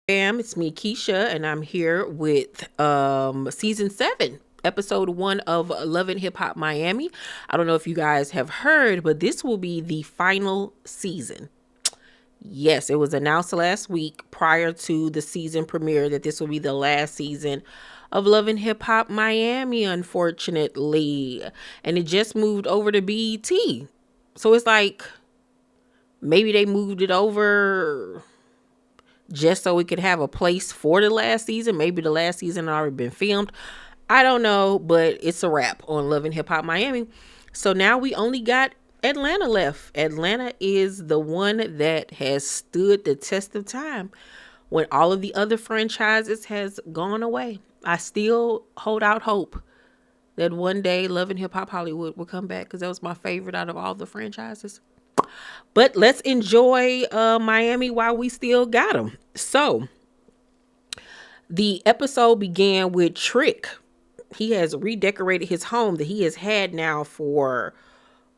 It's me, Keisha, and I'm here with season 7, episode 1 of Love and Hip Hop Miami. I don't know if you guys have heard, but this will be the final season. Yes, it was announced last week prior to the season premiere that this will be the last season of Love and Hip Hop Miami, unfortunately. And it just moved over to BET. So it's like maybe they moved it over just so we could have a place for the last season. Maybe the last season had already been filmed. I don't know, but it's a wrap on Love and Hip Hop Miami. So now we only got Atlanta left. Atlanta is the one that has stood the test of time when all of the other franchises has gone away. I still hold out hope that one day Love and Hip Hop Hollywood will come back because that was my favorite out of all the franchises. But let's enjoy Miami while we still got them. So the episode began with Trick. He has redecorated his home that he has had now for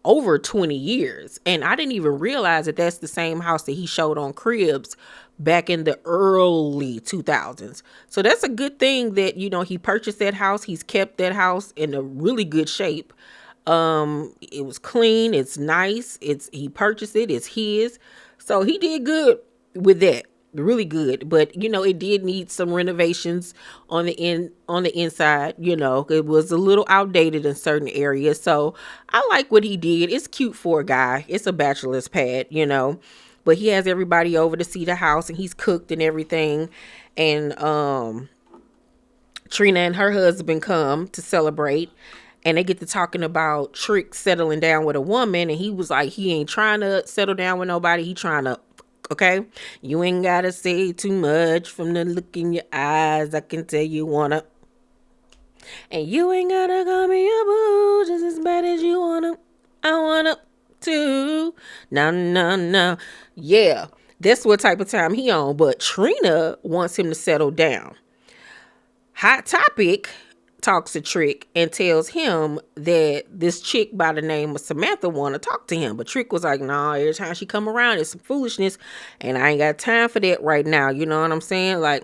over 20 years. And I didn't even realize that that's the same house that he showed on Cribs back in the early 2000s. So that's a good thing that, he purchased that house. He's kept that house in a really good shape. It was clean. It's nice. He purchased it. It's his. So he did good with that. Really good. But, it did need some renovations on the inside. It was a little outdated in certain areas. So I like what he did. It's cute for a guy. It's a bachelor's pad, but he has everybody over to see the house and he's cooked and everything. And, Trina and her husband come to celebrate. And they get to talking about Trick settling down with a woman. And he was like, he ain't trying to settle down with nobody. He trying to, okay? You ain't got to say too much from the look in your eyes. I can tell you wanna. And you ain't got to call me a boo just as bad as you wanna. I wanna too. No, no, no. Yeah, that's what type of time he on. But Trina wants him to settle down. Hot Topic talks to Trick and tells him that this chick by the name of Samantha want to talk to him. But Trick was like, nah, every time she come around, it's some foolishness. And I ain't got time for that right now. You know what I'm saying? Like,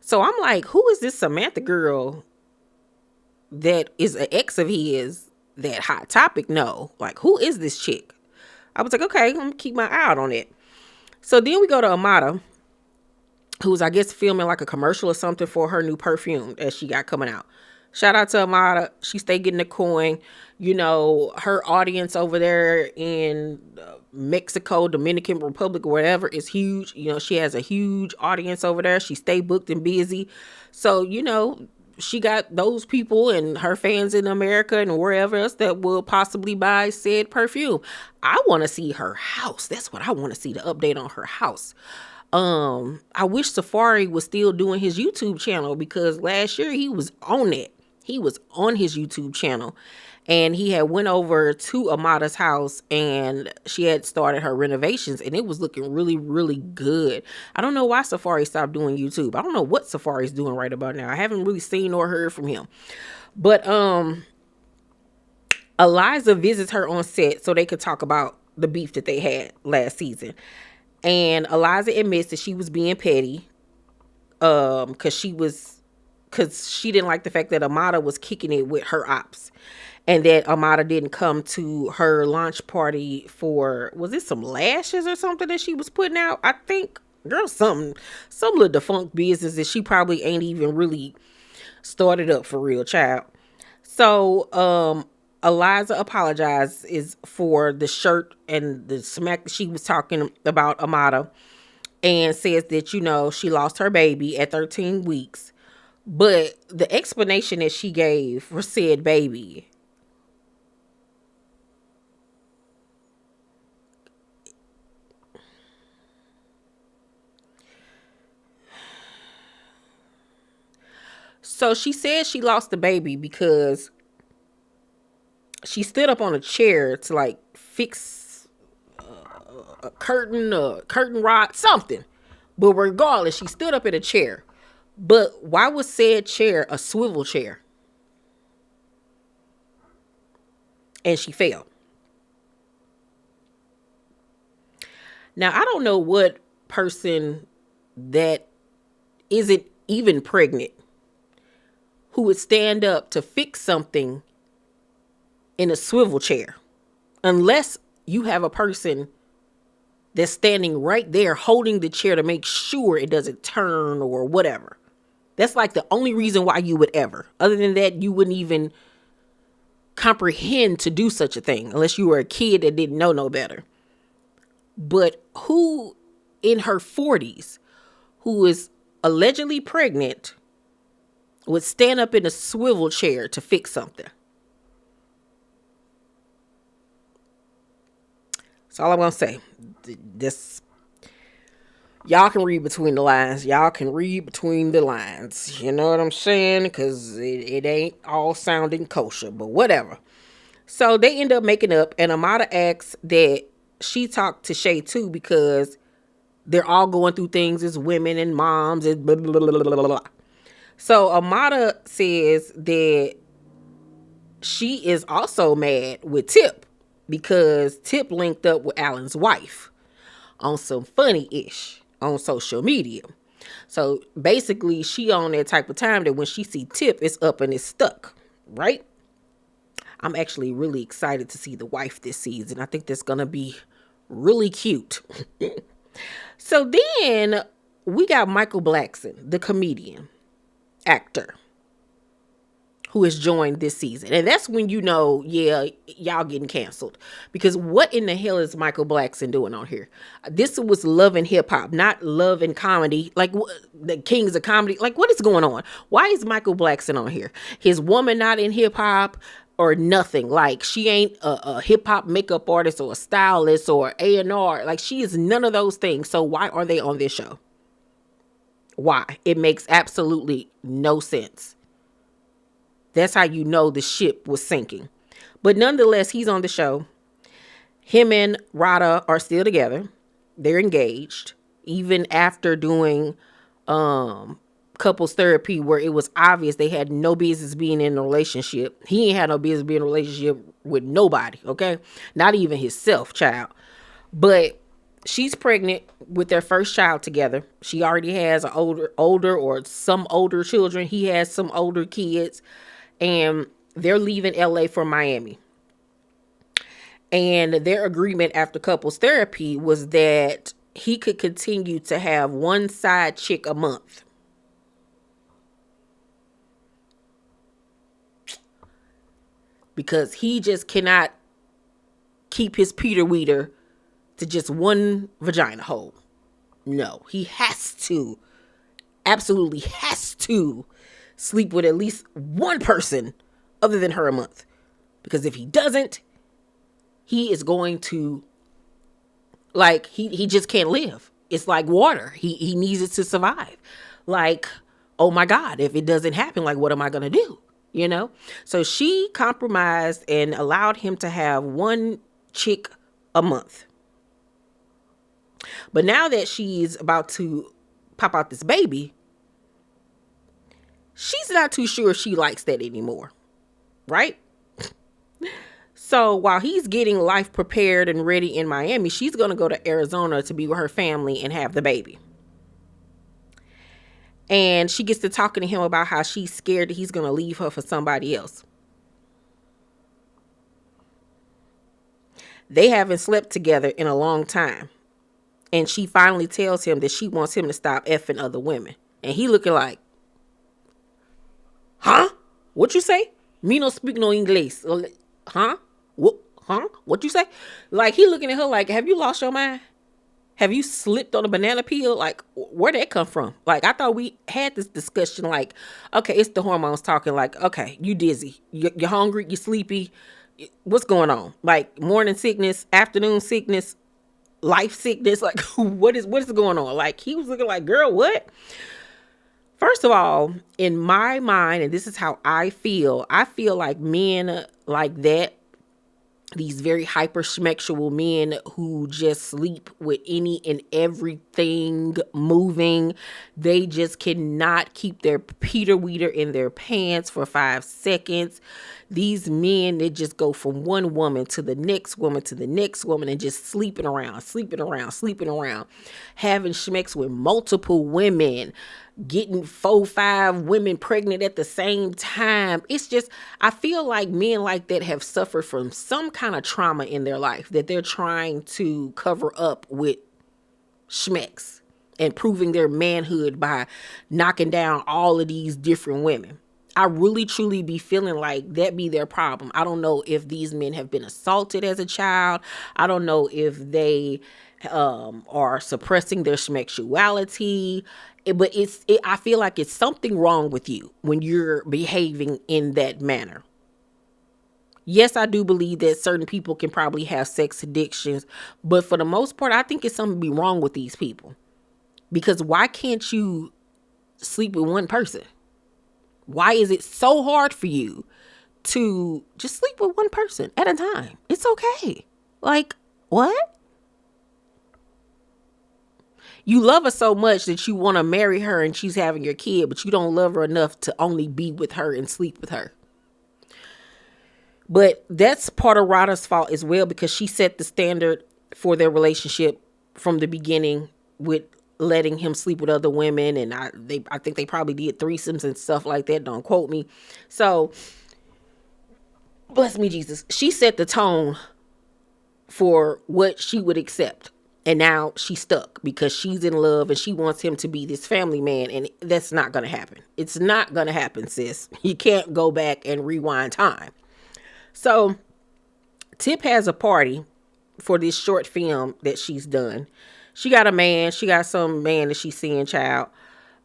So I'm like, who is this Samantha girl that is an ex of his that Hot Topic know? Like, who is this chick? I was like, okay, I'm going to keep my eye out on it. So then we go to Amara, who's, I guess, filming like a commercial or something for her new perfume that she got coming out. Shout out to Amara. She stay getting the coin. Her audience over there in Mexico, Dominican Republic, or whatever is huge. She has a huge audience over there. She stay booked and busy. So, she got those people and her fans in America and wherever else that will possibly buy said perfume. I want to see her house. That's what I want to see, the update on her house. I wish Safari was still doing his YouTube channel because last year he was on it. He was on his YouTube channel and he had went over to Amada's house and she had started her renovations and it was looking really, really good. I don't know why Safari stopped doing YouTube. I don't know what Safari's doing right about now. I haven't really seen or heard from him. But Eliza visits her on set so they could talk about the beef that they had last season. And Eliza admits that she was being petty because she didn't like the fact that Amada was kicking it with her ops and that Amada didn't come to her launch party for, was it some lashes or something that she was putting out? I think, girl, some little defunct business that she probably ain't even really started up for real, child. So, Eliza apologizes for the shirt and the smack that she was talking about Amada and says that, she lost her baby at 13 weeks. But the explanation that she gave for said baby, so she said she lost the baby because she stood up on a chair to like fix a curtain rod, something. But regardless, she stood up in a chair. But why was said chair a swivel chair? And she fell. Now, I don't know what person that isn't even pregnant who would stand up to fix something in a swivel chair, unless you have a person that's standing right there holding the chair to make sure it doesn't turn or whatever. That's like the only reason why you would ever. Other than that, you wouldn't even comprehend to do such a thing unless you were a kid that didn't know no better. But who in her 40s, who is allegedly pregnant, would stand up in a swivel chair to fix something? That's all I'm going to say. This, y'all can read between the lines. Y'all can read between the lines. You know what I'm saying? Because it ain't all sounding kosher, but whatever. So they end up making up, and Amara asks that she talked to Shay too, because they're all going through things as women and moms and blah, blah, blah, blah, blah. So Amara says that she is also mad with Tip because Tip linked up with Alan's wife on some funny-ish on social media. So basically, she on that type of time that when she see Tip, it's up and it's stuck, right? I'm actually really excited to see the wife this season. I think that's going to be really cute. So then we got Michael Blackson, the comedian, actor, who has joined this season. And that's when you know, yeah, y'all getting canceled. Because what in the hell is Michael Blackson doing on here? This was Love and Hip Hop, not Love and Comedy. Like the Kings of Comedy. Like, what is going on? Why is Michael Blackson on here? His woman not in hip hop or nothing. Like, she ain't a hip hop makeup artist or a stylist or A&R. Like, she is none of those things. So why are they on this show? Why? It makes absolutely no sense. That's how you know the ship was sinking. But nonetheless, he's on the show. Him and Rada are still together. They're engaged. Even after doing couples therapy, where it was obvious they had no business being in a relationship. He ain't had no business being in a relationship with nobody, okay? Not even himself, child. But she's pregnant with their first child together. She already has an older or some older children. He has some older kids. And they're leaving LA for Miami. And their agreement after couples therapy was that he could continue to have one side chick a month. Because he just cannot keep his Peter Weeder to just one vagina hole. No, he has to, absolutely has to sleep with at least one person other than her a month. Because if he doesn't, he is going to, like, he just can't live. It's like water. He needs it to survive. Like, oh my God, if it doesn't happen, like, what am I going to do? You know? So she compromised and allowed him to have one chick a month. But now that she's about to pop out this baby, she's not too sure she likes that anymore, right? So while he's getting life prepared and ready in Miami, she's going to go to Arizona to be with her family and have the baby. And she gets to talking to him about how she's scared that he's going to leave her for somebody else. They haven't slept together in a long time. And she finally tells him that she wants him to stop effing other women. And he looking like, huh? What you say? Me no speak no English. Huh? What? Huh? What you say? Like, he looking at her like, have you lost your mind? Have you slipped on a banana peel? Like, where'd that come from? Like, I thought we had this discussion. Like, okay, it's the hormones talking. Like, okay, you dizzy. You're hungry. You're sleepy. What's going on? Like, morning sickness, afternoon sickness, life sickness. Like, what is going on? Like, he was looking like, girl, what? First of all, in my mind, and this is how I feel like men like that, these very hypersexual men who just sleep with any and everything moving, they just cannot keep their Peter Weeder in their pants for 5 seconds. These men, they just go from one woman to the next woman to the next woman and just sleeping around, having schmecks with multiple women. getting 4, 5 women pregnant at the same time. It's just, I feel like men like that have suffered from some kind of trauma in their life that they're trying to cover up with schmecks and proving their manhood by knocking down all of these different women. I really truly be feeling like that be their problem. I don't know if these men have been assaulted as a child. I don't know if they are suppressing their sexuality. But I feel like it's something wrong with you when you're behaving in that manner. Yes, I do believe that certain people can probably have sex addictions, but for the most part, I think it's something be wrong with these people. Because why can't you sleep with one person? Why is it so hard for you to just sleep with one person at a time? It's okay. Like, what? You love her so much that you want to marry her and she's having your kid, but you don't love her enough to only be with her and sleep with her. But that's part of Rada's fault as well, because she set the standard for their relationship from the beginning with letting him sleep with other women. And I think they probably did threesomes and stuff like that. Don't quote me. So, bless me, Jesus. She set the tone for what she would accept. And now she's stuck because she's in love and she wants him to be this family man. And that's not going to happen. It's not going to happen, sis. You can't go back and rewind time. So Tip has a party for this short film that she's done. She got a man. She got some man that she's seeing, child.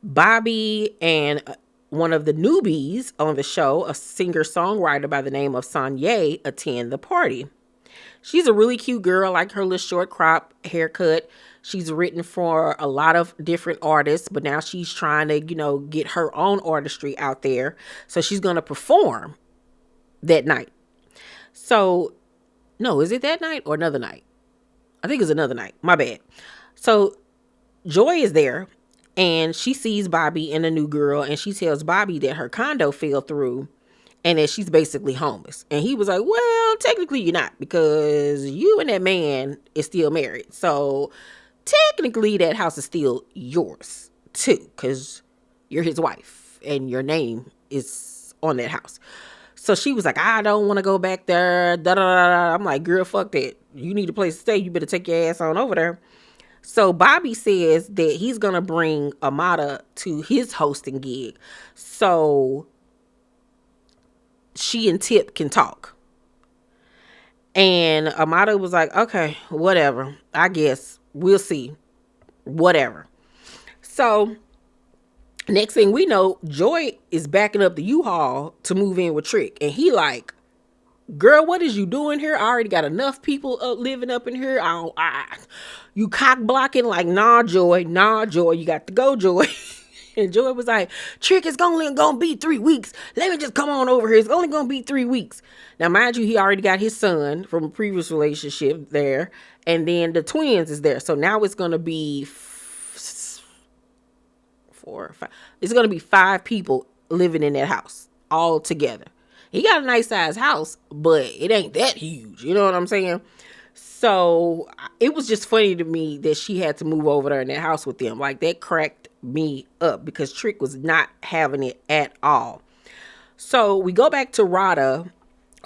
Bobby and one of the newbies on the show, a singer-songwriter by the name of Sanye, attend the party. She's a really cute girl, like her little short crop haircut. She's written for a lot of different artists, but now she's trying to, get her own artistry out there. So she's going to perform that night. So, no, is it that night or another night? I think it's another night. My bad. So Joy is there and she sees Bobby and a new girl, and she tells Bobby that her condo fell through and that she's basically homeless. And he was like, well, technically you're not, because you and that man is still married. So technically that house is still yours too, because you're his wife and your name is on that house. So she was like, I don't want to go back there. Da, da, da, da. I'm like, girl, fuck that. You need a place to stay. You better take your ass on over there. So Bobby says that he's going to bring Amara to his hosting gig so she and Tip can talk. And Amara was like, okay, whatever. I guess we'll see. Whatever. So next thing we know, Joy is backing up the U-Haul to move in with Trick. And he like, girl, what is you doing here? I already got enough people living up in here. You cock blocking like, nah, Joy, you got to go, Joy. And Joy was like, Trick, it's only gonna be 3 weeks. Let me just come on over here. It's only gonna be 3 weeks. Now, mind you, he already got his son from a previous relationship there. And then the twins is there. So now it's gonna be 4 or 5. It's gonna be 5 people living in that house all together. He got a nice size house, but it ain't that huge. You know what I'm saying? So it was just funny to me that she had to move over there in that house with them. Like, that cracked me up because Trick was not having it at all. So we go back to Rada,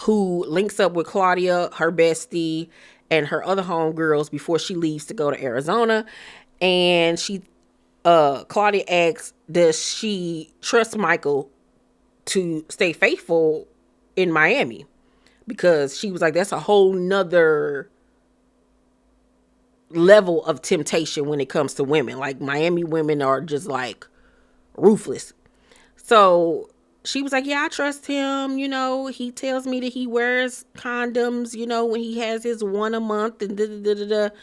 who links up with Claudia, her bestie, and her other homegirls before she leaves to go to Arizona. And Claudia asks, does she trust Michael to stay faithful in Miami? Because she was like, that's a whole nother level of temptation when it comes to women. Like, Miami women are just like ruthless. So she was like, yeah, I trust him. He tells me that he wears condoms, when he has his one a month and da-da-da-da-da.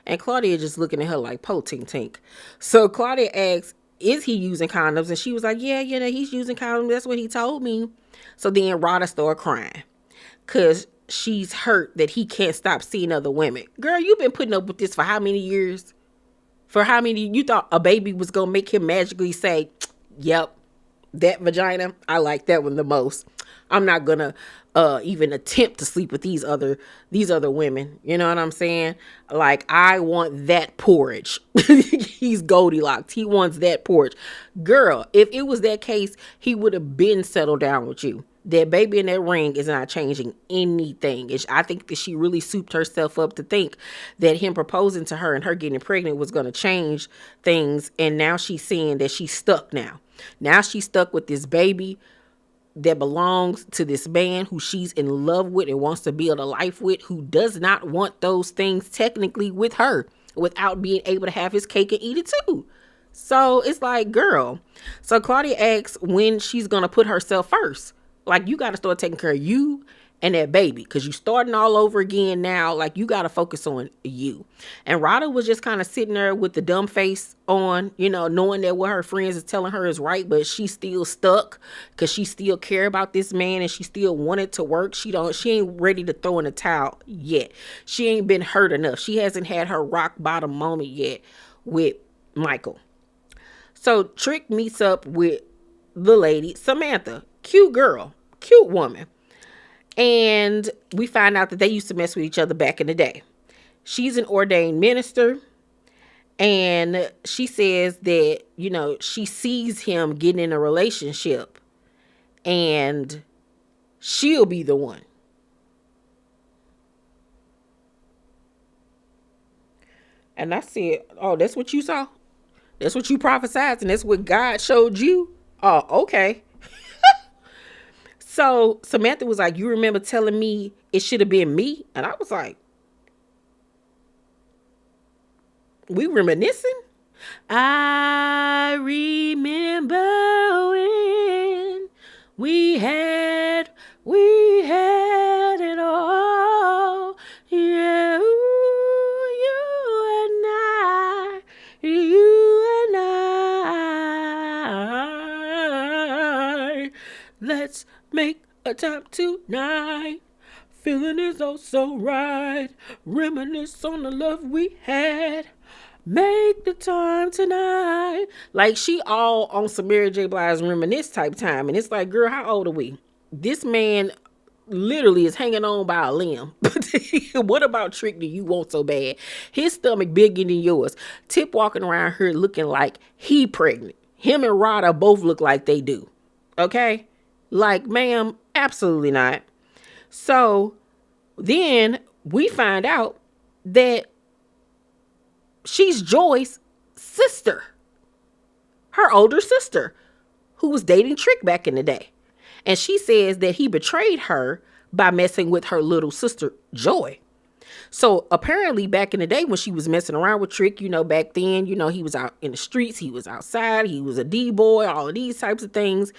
And Claudia just looking at her like, po tink tink. So Claudia asks, is he using condoms? And she was like, yeah, he's using condoms. That's what he told me. So then Rada started crying because she's hurt that he can't stop seeing other women. Girl, you've been putting up with this for how many years? For how many? You thought a baby was going to make him magically say, yep, that vagina, I like that one the most. I'm not gonna even attempt to sleep with these other women. You know what I'm saying? Like, I want that porridge. He's Goldilocks. He wants that porridge. Girl, if it was that case, he would have been settled down with you. That baby in that ring is not changing anything. I think that she really souped herself up to think that him proposing to her and her getting pregnant was going to change things. And now she's seeing that she's stuck now. Now she's stuck with this baby that belongs to this man who she's in love with and wants to build a life with, who does not want those things technically with her without being able to have his cake and eat it too. So it's like, girl. So Claudia asks when she's going to put herself first. Like, you got to start taking care of you and that baby, because you starting all over again now. Like, you got to focus on you. And Rada was just kind of sitting there with the dumb face on, knowing that what her friends is telling her is right, but she's still stuck because she still care about this man and she still wanted to work. She ain't ready to throw in the towel yet. She ain't been hurt enough. She hasn't had her rock bottom moment yet with Michael. So Trick meets up with the lady, Samantha. Cute girl, cute woman. And we find out that they used to mess with each other back in the day. She's an ordained minister. And she says that, she sees him getting in a relationship. And she'll be the one. And I said, oh, that's what you saw? That's what you prophesied, and that's what God showed you? Oh, okay. So Samantha was like, you remember telling me it should have been me? And I was like, we reminiscing? I remember when we had it all. Yeah, you and I. Let's make a time tonight. Feeling is oh so right. Reminisce on the love we had. Make the time tonight. Like, she all on some Mary J. Blige reminisce type time. And it's like, girl, how old are we? This man literally is hanging on by a limb. What about Trick do you want so bad? His stomach bigger than yours. Tip walking around here looking like he pregnant. Him and Rada both look like they do. Okay? Like, ma'am, absolutely not. So then we find out that she's Joy's sister, her older sister, who was dating Trick back in the day. And she says that he betrayed her by messing with her little sister, Joy. So apparently back in the day when she was messing around with Trick, back then, he was out in the streets, he was outside, he was a D-boy, all of these types of things.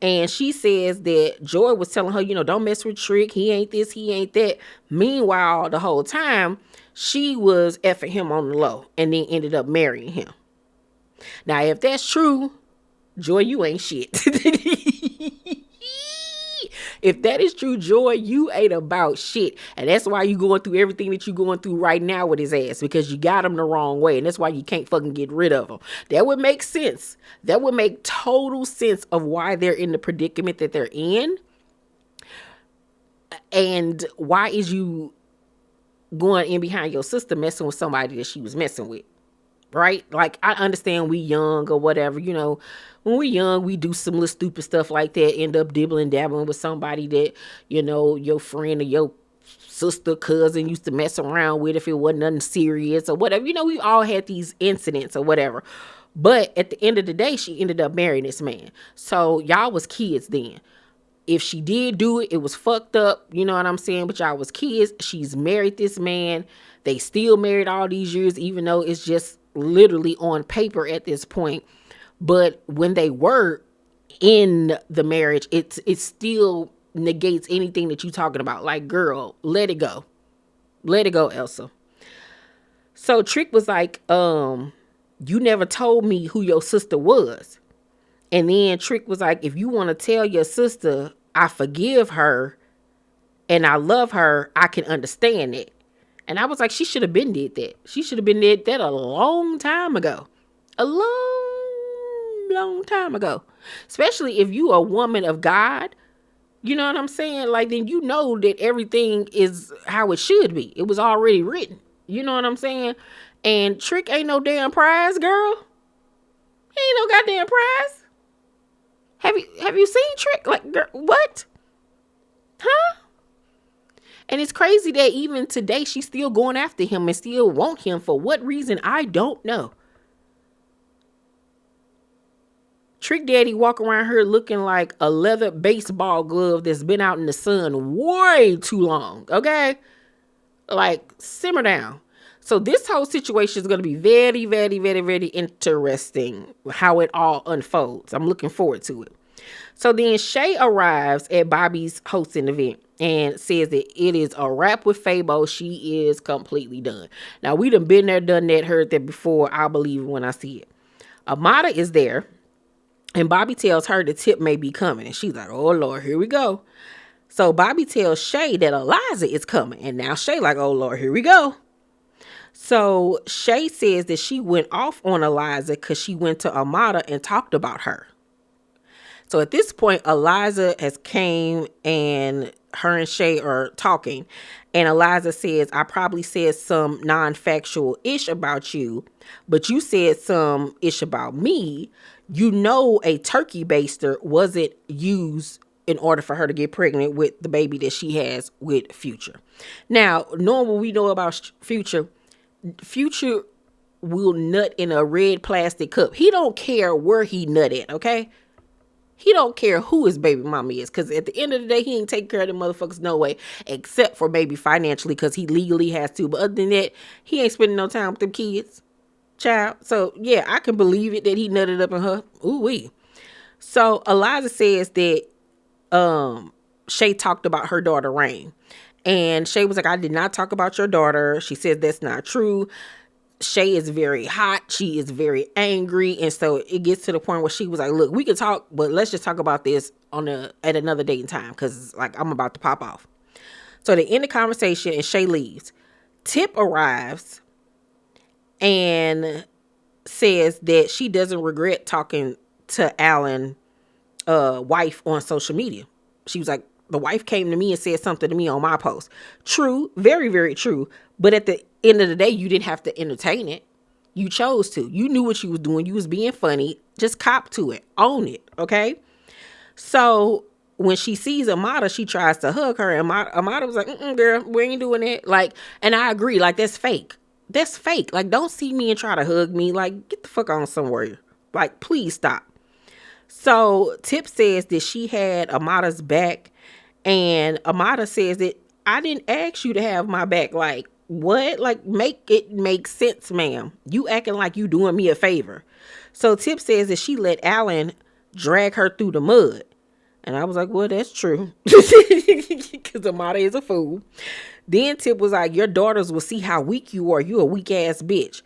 And she says that Joy was telling her, don't mess with Trick. He ain't this, he ain't that. Meanwhile, the whole time, she was effing him on the low and then ended up marrying him. Now, if that's true, Joy, you ain't shit. If that is true, Joy, you ain't about shit. And that's why you going through everything that you going through right now with his ass, because you got him the wrong way. And that's why you can't fucking get rid of him. That would make sense. That would make total sense of why they're in the predicament that they're in. And why is you going in behind your sister messing with somebody that she was messing with? Right? Like, I understand we young or whatever, when we young, we do some little stupid stuff like that, end up dibbling, dabbling with somebody that, your friend or your sister, cousin used to mess around with if it wasn't nothing serious or whatever. We all had these incidents or whatever. But at the end of the day, she ended up marrying this man. So y'all was kids then. If she did do it, it was fucked up. You know what I'm saying? But y'all was kids. She's married this man. They still married all these years, even though it's just literally on paper at this point. But when they were in the marriage, it still negates anything that you're talking about. Like, girl, let it go. Let it go, Elsa. So Trick was like, you never told me who your sister was. And then Trick was like, if you want to tell your sister I forgive her and I love her, I can understand it. And I was like, she should have been did that. She should have been did that a long time ago. A long long time ago. Especially if you a woman of God, you know what I'm saying? Like, then you know that everything is how it should be. It was already written. You know what I'm saying? And Trick ain't no damn prize, girl. He ain't no goddamn prize. Have you seen Trick? Like, girl, what? Huh? And it's crazy that even today she's still going after him and still want him. For what reason? I don't know. Trick Daddy walk around here looking like a leather baseball glove that's been out in the sun way too long. Okay? Like, simmer down. So this whole situation is going to be very, very, very, very interesting how it all unfolds. I'm looking forward to it. So then Shay arrives at Bobby's hosting event and says that it is a wrap with Fabo. She is completely done. Now, we done been there, done that, heard that before. I'll believe it when I see it. Amara is there, and Bobby tells her the tip may be coming. And she's like, oh, Lord, here we go. So Bobby tells Shay that Eliza is coming. And now Shay like, oh, Lord, here we go. So Shay says that she went off on Eliza because she went to Amara and talked about her. So at this point, Eliza has came and her and Shay are talking. And Eliza says, I probably said some non-factual ish about you, but you said some ish about me. You know, a turkey baster wasn't used in order for her to get pregnant with the baby that she has with Future. Now, knowing what we know about Future will nut in a red plastic cup. He don't care where he nut at, okay? He don't care who his baby mama is, because at the end of the day, he ain't take care of the motherfuckers no way, except for maybe financially, because he legally has to. But other than that, he ain't spending no time with them kids, child. So, yeah, I can believe it that he nutted up in her. Ooh-wee. So, Eliza says that Shay talked about her daughter, Rain. And Shay was like, I did not talk about your daughter. She says that's not true. Shay is very hot. She is very angry. And so it gets to the point where she was like, look, we can talk, but let's just talk about this at another date and time, because like I'm about to pop off. So they end the conversation and Shay leaves. Tip arrives and says that she doesn't regret talking to Alan wife on social media. She was like, the wife came to me and said something to me on my post. True, very, very true. But at the end of the day, you didn't have to entertain it. You chose to. You knew what you was doing. You was being funny. Just cop to it. Own it. Okay? So when she sees Amara, she tries to hug her. And Amara was like, girl, we ain't doing it. Like, and I agree. Like, that's fake. That's fake. Like, don't see me and try to hug me. Like, get the fuck on somewhere. Like, please stop. So Tip says that she had Amara's back. And Amara says that I didn't ask you to have my back. Like, what? Like, make it make sense, ma'am. You acting like you doing me a favor. So Tip says that she let Alan drag her through the mud. And I was like, well, that's true. Because Amara is a fool. Then Tip was like, your daughters will see how weak you are. You a weak ass bitch.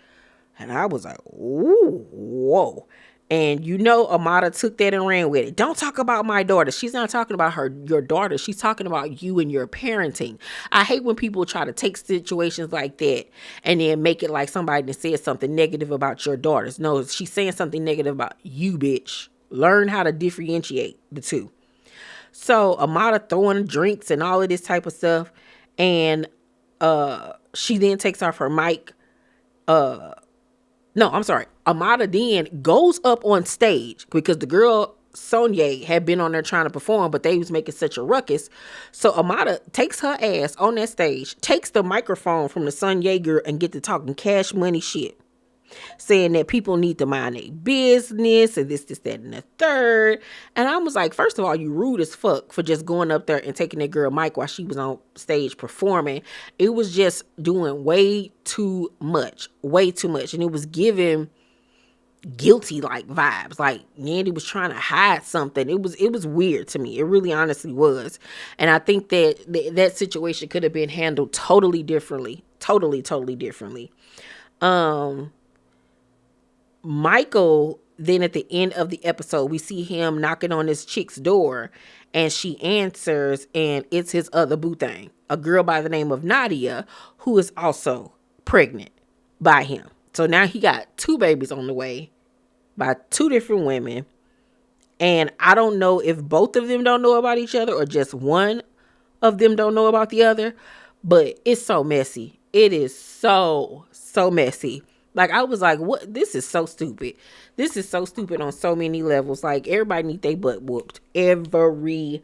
And I was like, ooh, whoa. And you know, Amara took that and ran with it. Don't talk about my daughter. She's not talking about your daughter. She's talking about you and your parenting. I hate when people try to take situations like that and then make it like somebody that says something negative about your daughters. No, she's saying something negative about you, bitch. Learn how to differentiate the two. So Amara throwing drinks and all of this type of stuff. And she then takes off her mic. No, I'm sorry. Amara then goes up on stage because the girl Sonya had been on there trying to perform, but they was making such a ruckus. So Amara takes her ass on that stage, takes the microphone from the Sonya girl and get to talking cash money shit. Saying that people need to mind their business and this, that, and the third. And I was like, first of all, you rude as fuck for just going up there and taking that girl mic while she was on stage performing. It was just doing way too much. And it was giving guilty like vibes. Like Yandy was trying to hide something. It was weird to me. It really honestly was. And I think that that situation could have been handled totally differently. Totally differently. Michael, then at the end of the episode, we see him knocking on this chick's door and she answers and it's his other boo thing, a girl by the name of Nadia, who is also pregnant by him. So now he got 2 babies on the way by two different women. And I don't know if both of them don't know about each other or just one of them don't know about the other. But it's so messy. It is so messy. Like, I was like, what? This is so stupid. This is so stupid on so many levels. Like, everybody need their butt whooped. Everybody.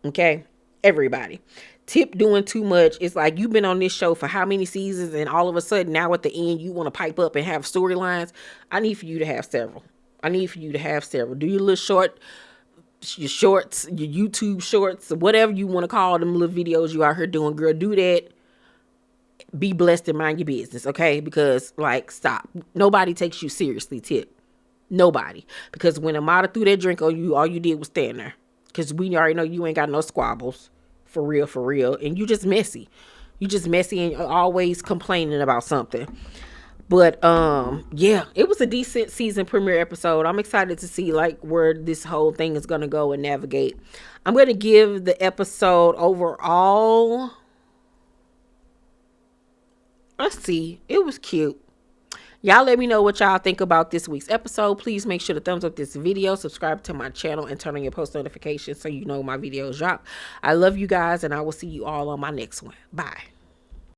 Okay? Everybody. Tip doing too much. It's like, you've been on this show for how many seasons, and all of a sudden now at the end you want to pipe up and have storylines. I need for you to have several. Do your little your shorts, your YouTube shorts, whatever you want to call them little videos you out here doing, girl. Do that. Be blessed and mind your business, okay? Because, like, stop. Nobody takes you seriously, Tip. Nobody. Because when Amara threw that drink on you, all you did was stand there. Because we already know you ain't got no squabbles. For real. And you just messy. And always complaining about something. But yeah, it was a decent season premiere episode. I'm excited to see like where this whole thing is gonna go and navigate. I'm gonna give the episode overall. Let's see. It was cute. Y'all let me know what y'all think about this week's episode. Please make sure to thumbs up this video, subscribe to my channel, and turn on your post notifications so you know my videos drop. I love you guys, and I will see you all on my next one. Bye.